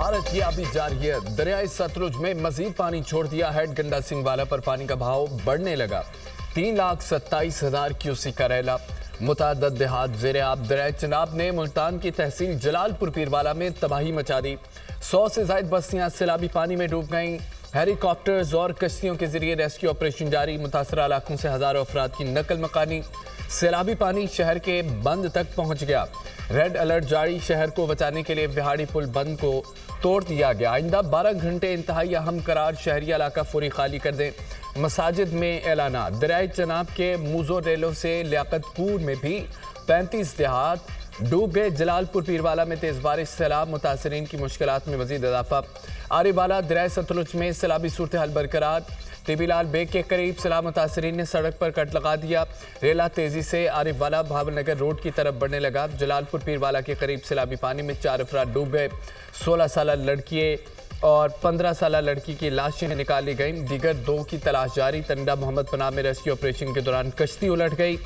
भारत की अभी जारी है। दरियाई सतलुज में मजीद पानी छोड़ दिया है। गंडा सिंहवाला पर पानी का बहाव बढ़ने लगा। 3,27,000 क्यूसेक का रैला। मुतादद देहात ज़ेरे आब। दरियाई चनाब ने मुल्तान की तहसील जलालपुर पीरवाला में तबाही मचा दी। 100 से ज्यादा बस्तियां सैलाबी पानी में डूब गईं। हेलीकॉप्टर्स और कश्तियों के जरिए रेस्क्यू ऑपरेशन जारी। मुतासरा इलाकों से हजारों अफराद की नकल मकानी। सैलाबी पानी शहर के बंद तक पहुंच गया। रेड अलर्ट जारी। शहर को बचाने के लिए विहाड़ी पुल बंद को तोड़ दिया गया। आइंदा 12 घंटे इंतहाई अहम करार। शहरी इलाका फौरी खाली कर दें। मसाजिद में ऐलाना। दरियाई चनाब के मूजो रेलों से लियाकतपुर में भी 35 देहात डूब गए। जलालपुर पीरवाला में तेज बारिश। सैलाब मुतासरीन की मुश्किलात में मजीद इजाफा। आरीवाला दरियाई सतलुज में सैलाबी सूरत हाल बरकरार। टीबीलाल बेग के करीब सैलाब मुतासरीन ने सड़क पर कट लगा दिया। रेला तेजी से आरिफवाला भावनगर रोड की तरफ बढ़ने लगा। जलालपुर पीरवाला के करीब सैलाबी पानी में 4 अफराद डूब गए। 16 साल लड़की और 15 साल लड़की की लाशें निकाली गईं। दीगर 2 की तलाश जारी। तंडा मोहम्मद पनाह में रेस्क्यू ऑपरेशन के दौरान कश्ती उलट गई।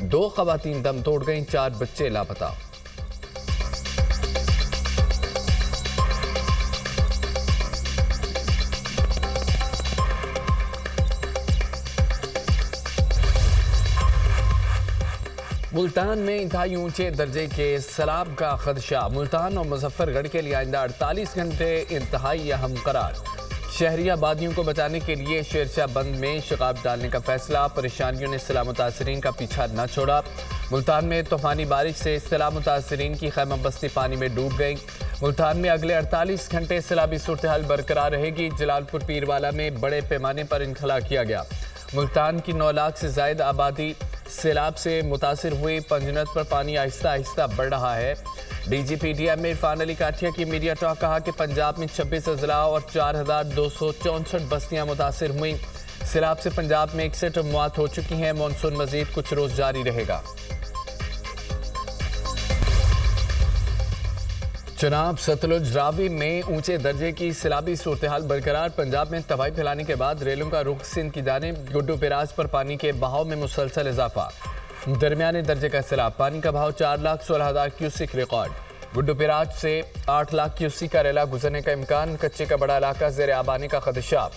2 खवातीन दम तोड़ गईं। 4 बच्चे लापता। मुल्तान में इंतहाई ऊंचे दर्जे के सैलाब का खदशा। मुल्तान और मुजफ्फरगढ़ के लिए आइंदा 48 घंटे इंतहाई अहम करार। शहरी आबादियों को बचाने के लिए शेरशाह बंद में शगाब डालने का फैसला। परेशानियों ने सैलाब मुतासरीन का पीछा न छोड़ा। मुल्तान में तूफानी बारिश से सैलाब मुतासरीन की खैमा बस्ती पानी में डूब गई। मुल्तान में अगले 48 घंटे सैलाबी सूरत हाल बरकरार रहेगी। जलालपुर पीरवाला में बड़े पैमाने पर इनखला किया गया। मुल्तान की 9 लाख से ज्यादा आबादी सैलाब से मुतासिर हुई। पंजनत पर पानी आहिस्ता आहिस्ता बढ़ रहा है। डीजीपी डीएम इरफान अली काठिया की मीडिया टॉक। कहा कि पंजाब में 26 अजला और 4,264 बस्तियां मुतासिर हुई। सैलाब से पंजाब में 61 मौत हो चुकी हैं। मानसून मजीद कुछ रोज जारी रहेगा। चनाब सतलुज रावी में ऊंचे दर्जे की सैलाबी सूरत हाल बरकरार। पंजाब में तबाही फैलाने के बाद रेलों का रुख सिंध की जानिब। गुड्डू पिराज पर पानी के बहाव में मुसलसल इजाफा। दरमियाने दर्जे का सैलाब। पानी का बहाव 4,16,000 क्यूसेक रिकॉर्ड। गुड्डू पिराज से 8 लाख क्यूसेक का रेला गुजरने का इम्कान। कच्चे का बड़ा इलाका ज़ेरे आबानी का खदशा।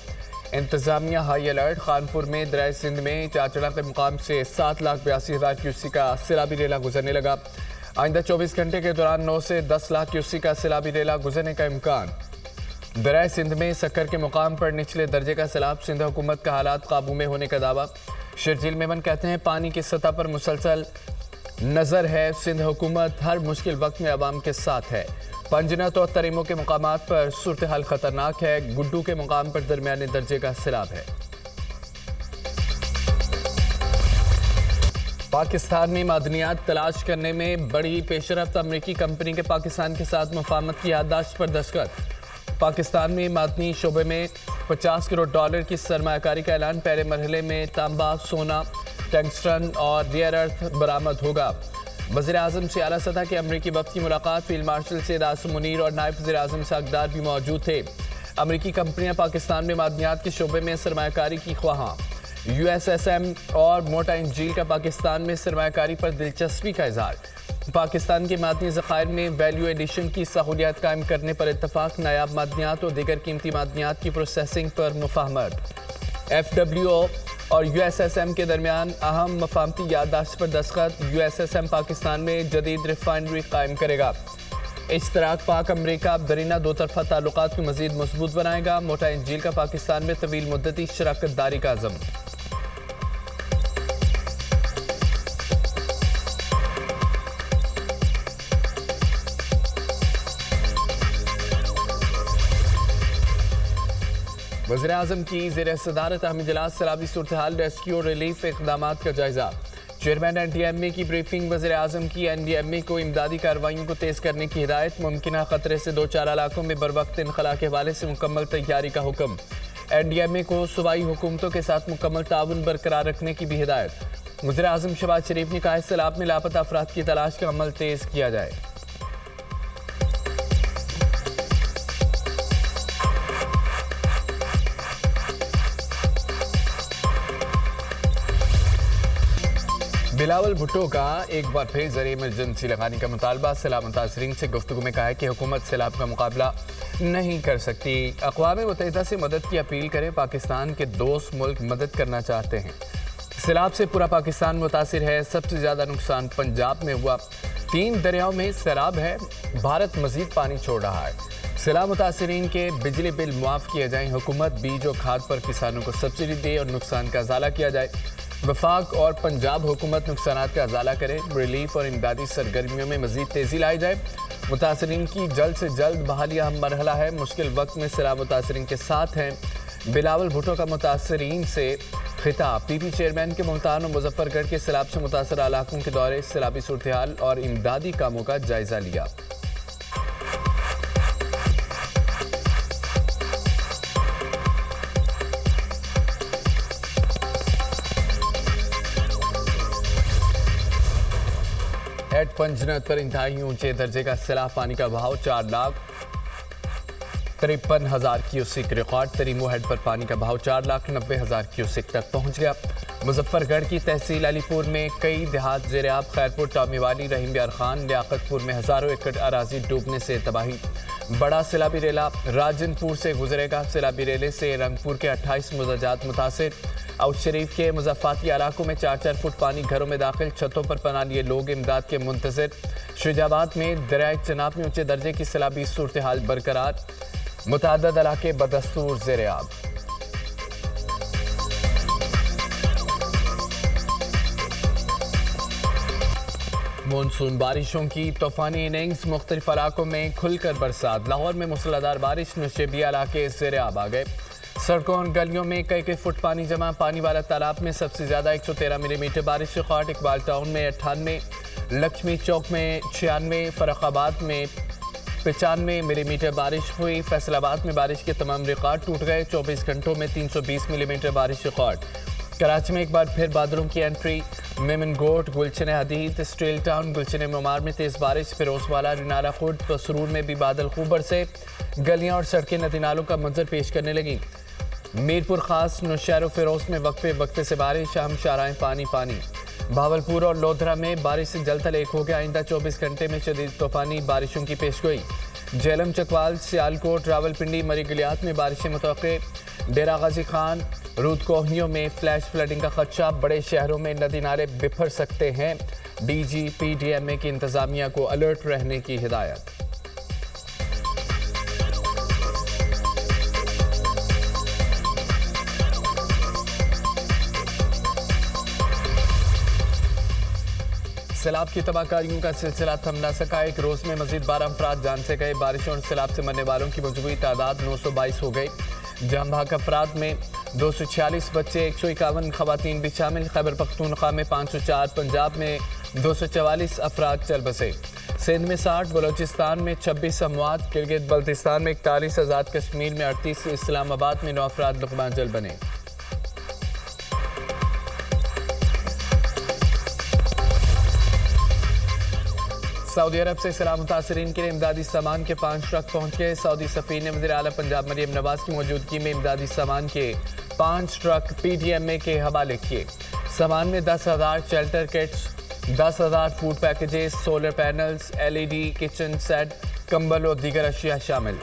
इंतजामिया हाई अलर्ट। खानपुर में दरियाई सिंध में चाचड़ा के मुकाम से 7,82,000 क्यूसेक का सैलाबी रेला गुजरने लगा। आइंदा 24 घंटे के दौरान 9 से 10 लाख क्यूसेक का सैलाबी रेला गुजरने का इम्कान। दरियाई सिंध में सक्कर के मुकाम पर निचले दर्जे का सैलाब। सिंध हुकूमत का हालात काबू में होने का दावा। शर्जील मेमन कहते हैं पानी की सतह पर मुसलसल नजर है। सिंध हुकूमत हर मुश्किल वक्त में अवाम के साथ है। पंजनत और तरीमों के मुकामात पर सूरत हाल खतरनाक है। गुड्डू के मुकाम पर दरमियाने दर्जे का सैलाब है। पाकिस्तान में मादनियात तलाश करने में बड़ी पेशरफ्त। अमरीकी कंपनी के पाकिस्तान के साथ मुफाहमत की याददाश्त पर दस्तखत। पाकिस्तान में मादनी शोबे में $50 करोड़ की सरमायाकारी का ऐलान। पहले मरहले में तांबा, सोना, टंगस्टन और रेयर अर्थ बरामद होगा। वज़ीर आज़म से आला सतह के अमरीकी वफ़द की मुलाकात। फील्ड मार्शल सैयद आसिम मुनीर और नायब वज़ीर आज़म सागदार भी मौजूद थे। अमरीकी कंपनियां पाकिस्तान में मादनियात के शोबे में सरमायाकारी की ख्वाहां। USSM और मोटा इंजील का पाकिस्तान में सरमायाकारी पर दिलचस्पी का इजहार। पाकिस्तान के मादनी ज़खायर में वैल्यू एडिशन की सहूलियत कायम करने पर इत्तफाक। नायाब मादनियात और दीगर कीमती मादनियात की प्रोसेसिंग पर मुफाहमत। FWO और USSM के दरमियान अहम मफाहमती याददाश्त पर दस्तखत। USSM पाकिस्तान में जदीद रिफाइनरी कायम करेगा। इश्तराक पाक अमरीका दरीना 2 तरफा ताल्लुकात को मजीद मजबूत बनाएगा। मोटा इंजील का पाकिस्तान में तवील मुद्दती शराकत दारी का अज़म। वज़ीर आज़म की ज़ेर सदारत अहम इजलास। सैलाबी सूरत हाल, रेस्क्यू और रिलीफ इक़दामात का जायजा। चेयरमैन NDMA की ब्रीफिंग। वज़ीर आज़म की NDMA को इमदादी कार्रवाइयों को तेज़ करने की हिदायत। मुमकिन खतरे से 2-4 इलाकों में बर वक्त इनखला के हवाले से मुकम्मल तैयारी का हुक्म। NDMA को सूबाई हुकूमतों के साथ मुकम्मल ताउन बरकरार रखने की भी हिदायत। वज़ीर आज़म शहबाज शरीफ ने कहा सैलाब में लापता अफराद की तलाश का अमल तेज़ किया जाए। बिलावल भुट्टो का एक बार फिर जरिए इमरजेंसी लगाने का मुतालबा। सैलाब मुतासरीन से गुफ्तगू में कहा है कि हुकूमत सैलाब का मुकाबला नहीं कर सकती। अक़वाम मुत्तहिदा से मदद की अपील करें। पाकिस्तान के दोस्त मुल्क मदद करना चाहते हैं। सैलाब से पूरा पाकिस्तान मुतासिर है। सबसे ज़्यादा नुकसान पंजाब में हुआ। 3 दरियाओं में सैलाब है। भारत मजीद पानी छोड़ रहा है। सैलाब मुतासरीन के बिजली बिल मुआफ़ किए जाएँ। हुकूमत बीज और खाद पर किसानों को सब्सिडी दे और नुकसान का अजाला किया जाए। वफाक और पंजाब हुकूमत नुकसानात का अजाला करे। रिलीफ और इमदादी सरगर्मियों में मजीद तेज़ी लाई जाए। मुतासरीन की जल्द से जल्द बहाली अहम मरहला है। मुश्किल वक्त में सैलाब मुतासरीन के साथ हैं। बिलावल भुट्टो का मुतासरीन से खिताब। पीपी चेयरमैन के मुल्तान और मुजफ्फरगढ़ के सैलाब से मुतासर इलाकों के दौरे, सैलाबी सूरत हाल और इमदादी कामों का जायजा लिया। हेड पंजनत पर इंतहाई ऊंचे दर्जे का सैलाब पानी का बहाव 4,53,000 क्यूसिक रिकॉर्ड। तरीमो हेड पर पानी का बहाव 4,90,000 क्यूसिक तक पहुंच गया। मुजफ्फरगढ़ की तहसील अलीपुर में कई देहात ज़ेर-आब। खैरपुर, टामीवाली, रहीम बियार खान, लियाकतपुर में हज़ारों एकड़ अराजी डूबने से तबाही। बड़ा सैलाबी रेला राजनपुर से गुजरेगा। सैलाबी रेले से रंगपुर के 28 मुजाजात मुतासिर। आउट शरीफ के मुज़फ़्फ़ाती इलाकों में 4-4 फुट पानी घरों में दाखिल। छतों पर पनाह लिए लोग इमदाद के मुंतज़िर। शुजाबाद में दरियाए चनाब में ऊंचे दर्जे की सैलाबी सूरत हाल बरकरार। मुतअद्दिद इलाके बदस्तूर ज़ेर-आब। मानसून बारिशों की तूफानी इनिंग्स। मुख्तलिफ इलाकों में खुलकर बरसात। लाहौर में मूसलाधार बारिश। नौशेबिया इलाके ज़ेर-आब आ गए। सड़कों और गलियों में कई फुट पानी जमा। पानी वाला तालाब में सबसे ज़्यादा 113 मिलीमीटर बारिश रिकॉर्ड। इकबाल टाउन में 98, लक्ष्मी चौक में 96, फर्रुखाबाद में 95 मिलीमीटर बारिश हुई। फैसलाबाद में बारिश के तमाम रिकॉर्ड टूट गए। 24 घंटों में 320 मिलीमीटर बारिश रिकॉर्ड। कराची में एक बार फिर बादलों की एंट्री। मेमनगोट, गुलशन हदीद, स्टील टाउन, गुलशन मुमार में तेज़ बारिश। फिरोजवाला, रिनारा खुर्द, पसरूर में भी बादल खूब बरसे। गलियाँ और सड़कें नदी नालों का मंजर पेश करने लगी। मीरपुर खास, नौशहर फिरोज में वक्फे से बारिश। अहम शाराएं पानी पानी। भावलपुर और लोधरा में बारिश से जलथल एक हो गया। आइंदा 24 घंटे में शदीद तूफानी बारिशों की पेशगोई। झेलम, चकवाल, सियालकोट, रावलपिंडी, मरी गलियात में बारिशें मुतवक्के। डेरा गाजी खान, रूद कोहनियों में फ्लैश फ्लडिंग का खदशा। बड़े शहरों में नदी नाले बिफर सकते हैं। DGPDMA की इंतजामिया को अलर्ट रहने की हिदायत। सैलाब की तबाहकारियों का सिलसिला थम न सका। एक रोज़ में मजीद 12 अफराद जान से गए। बारिशों और सैलाब से मरने वालों की मजमूई तादाद 922 हो गई। जाम भाग अफराद में 246 बच्चे, 151 खवातीन भी शामिल। खैबर पख्तूनख्वा में 504, पंजाब में 244 अफराद चल बसे। सिंध में 60, बलोचिस्तान में 26 अमवात, गिलगित बल्तिस्तान में 41 आज़ाद, कश्मीर में 38, इस्लामाबाद में 9 अफराद लुक़मान जल बने। सऊदी अरब से सैलाब मुतासरीन के लिए इमदादी सामान के 5 ट्रक पहुंच गए। सऊदी सफ़ीर ने वज़ीर आला पंजाब मरियम नवाज की मौजूदगी में इमदादी सामान के 5 ट्रक PDMA के हवाले किए। सामान में 10,000 shelter kits, 10,000 food packages, solar panels, LED kitchen set, कंबल और दीगर अशिया शामिल।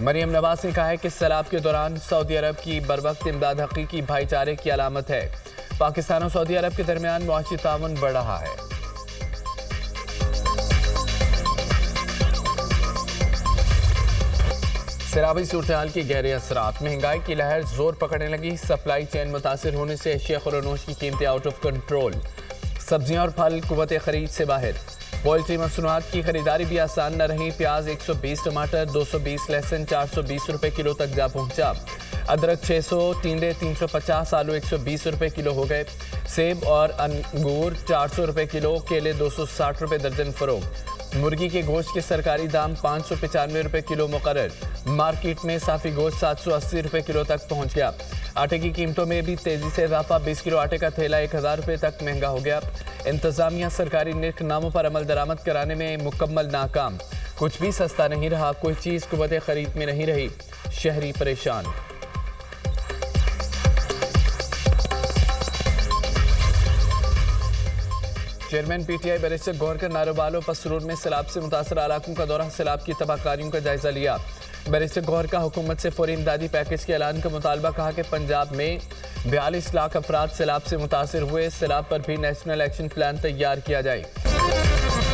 मरियम नवाज ने कहा है कि सैलाब के दौरान सऊदी अरब की बरवक्त इमदाद हकीकी भाईचारे की अलामत है। पाकिस्तान और सऊदी अरब के दरमियान मुआशी ताउन बढ़ रहा है। सैलाबी सूरत हाल की गहरे असरात। महंगाई की लहर जोर पकड़ने लगी। सप्लाई चेन मुतासिर होने से अशिया खुरनोश की कीमतें आउट ऑफ कंट्रोल। सब्जियां और फल कुव्वत खरीद से बाहर। पोल्ट्री मसनूआत की खरीदारी भी आसान न रही। प्याज 120, टमाटर 220, लहसुन 420 रुपये किलो तक जा पहुंचा। अदरक 600, टिंडे 350, आलू 120 रुपये किलो हो गए। सेब और अंगूर 400 रुपये किलो, केले 260 रुपये दर्जन फरोख्त। मुर्गी के गोश्त के सरकारी दाम 595 रुपये किलो मुकर्रर। मार्केट में साफ़ी गोश्त 780 रुपये किलो तक पहुंच गया। आटे की कीमतों में भी तेज़ी से इजाफा। 20 किलो आटे का थैला 1000 रुपये तक महंगा हो गया। इंतज़ामिया सरकारी निर्ख नामों पर अमल दरामद कराने में मुकम्मल नाकाम। कुछ भी सस्ता नहीं रहा। कोई चीज़ कुव्वत खरीद में नहीं रही। शहरी परेशान। चेयरमैन पीटीआई बैरिस्टर गौहर नारोवालो पसरूर में सैलाब से मुतासर इलाकों का दौरा, सैलाब की तबाहकारियों का जायजा लिया। बैरिस्टर गौहर का हुकूमत से फौरी इमदादी पैकेज के ऐलान का मुतालबा, कहा कि पंजाब में 42 लाख अफराद सैलाब से मुतासर हुए, सैलाब पर भी नेशनल एक्शन प्लान तैयार किया जाए।